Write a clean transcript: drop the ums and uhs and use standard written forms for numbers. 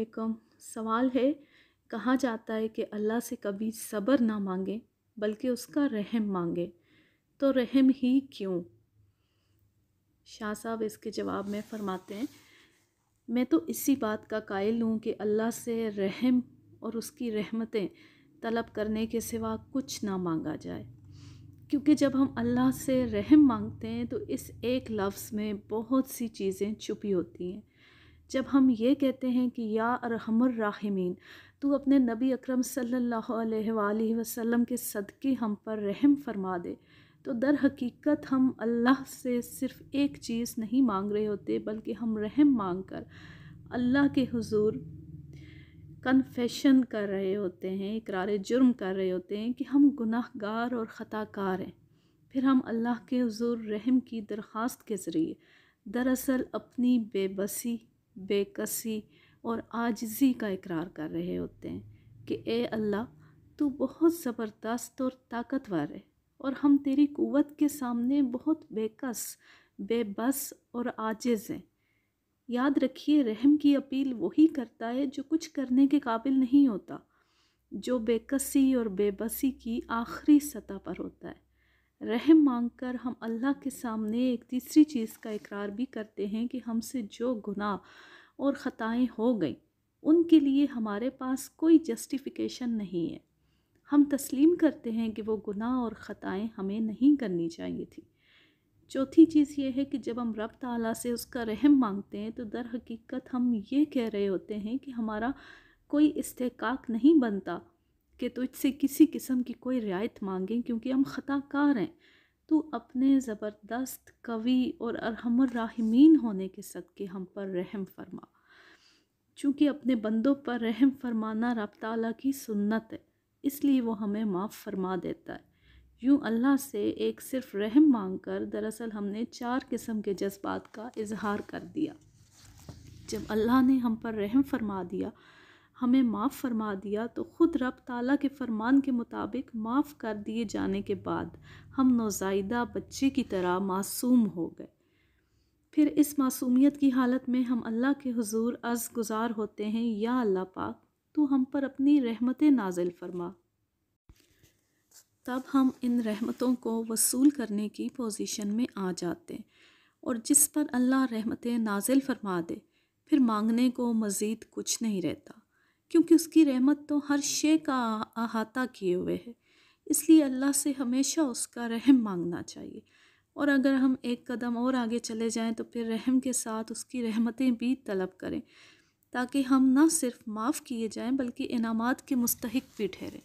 علیکم۔ سوال ہے، کہا جاتا ہے کہ اللہ سے کبھی صبر نہ مانگیں بلکہ اس کا رحم مانگیں، تو رحم ہی کیوں؟ شاہ صاحب اس کے جواب میں فرماتے ہیں، میں تو اسی بات کا قائل ہوں کہ اللہ سے رحم اور اس کی رحمتیں طلب کرنے کے سوا کچھ نہ مانگا جائے، کیونکہ جب ہم اللہ سے رحم مانگتے ہیں تو اس ایک لفظ میں بہت سی چیزیں چھپی ہوتی ہیں۔ جب ہم یہ کہتے ہیں کہ یا ارحم الراحمین، تو اپنے نبی اکرم صلی اللہ علیہ وآلہ وسلم کے صدقے ہم پر رحم فرما دے، تو در حقیقت ہم اللہ سے صرف ایک چیز نہیں مانگ رہے ہوتے، بلکہ ہم رحم مانگ کر اللہ کے حضور کنفیشن کر رہے ہوتے ہیں، اقرار جرم کر رہے ہوتے ہیں کہ ہم گناہ گار اور خطا کار ہیں۔ پھر ہم اللہ کے حضور رحم کی درخواست کے ذریعے دراصل اپنی بے بسی، بے کسی اور عاجزی کا اقرار کر رہے ہوتے ہیں کہ اے اللہ، تو بہت زبردست اور طاقتور ہے اور ہم تیری قوت کے سامنے بہت بے کس، بے بس اور عاجز ہیں۔ یاد رکھیے، رحم کی اپیل وہی کرتا ہے جو کچھ کرنے کے قابل نہیں ہوتا، جو بے کسی اور بے بسی کی آخری سطح پر ہوتا ہے۔ رحم مانگ کر ہم اللہ کے سامنے ایک تیسری چیز کا اقرار بھی کرتے ہیں کہ ہم سے جو گناہ اور خطائیں ہو گئیں ان کے لیے ہمارے پاس کوئی جسٹیفیکیشن نہیں ہے۔ ہم تسلیم کرتے ہیں کہ وہ گناہ اور خطائیں ہمیں نہیں کرنی چاہیے تھی۔ چوتھی چیز یہ ہے کہ جب ہم رب تعالیٰ سے اس کا رحم مانگتے ہیں تو در حقیقت ہم یہ کہہ رہے ہوتے ہیں کہ ہمارا کوئی استحقاق نہیں بنتا کہ تجھ سے کسی قسم کی کوئی رعایت مانگیں، کیونکہ ہم خطا کار ہیں۔ تو اپنے زبردست، قوی اور ارحم الراحمین ہونے کے صدقے ہم پر رحم فرما، چونکہ اپنے بندوں پر رحم فرمانا رب تعالیٰ کی سنت ہے، اس لیے وہ ہمیں معاف فرما دیتا ہے۔ یوں اللہ سے ایک صرف رحم مانگ کر دراصل ہم نے 4 قسم کے جذبات کا اظہار کر دیا۔ جب اللہ نے ہم پر رحم فرما دیا، ہمیں معاف فرما دیا، تو خود رب تعالیٰ کے فرمان کے مطابق معاف کر دیے جانے کے بعد ہم نوزائیدہ بچے کی طرح معصوم ہو گئے۔ پھر اس معصومیت کی حالت میں ہم اللہ کے حضور عرض گزار ہوتے ہیں، یا اللہ پاک، تو ہم پر اپنی رحمتیں نازل فرما۔ تب ہم ان رحمتوں کو وصول کرنے کی پوزیشن میں آ جاتے ہیں، اور جس پر اللہ رحمتیں نازل فرما دے، پھر مانگنے کو مزید کچھ نہیں رہتا، کیونکہ اس کی رحمت تو ہر شے کا احاطہ کیے ہوئے ہے۔ اس لیے اللہ سے ہمیشہ اس کا رحم مانگنا چاہیے، اور اگر ہم ایک قدم اور آگے چلے جائیں تو پھر رحم کے ساتھ اس کی رحمتیں بھی طلب کریں، تاکہ ہم نہ صرف معاف کیے جائیں بلکہ انعامات کے مستحق بھی ٹھہریں۔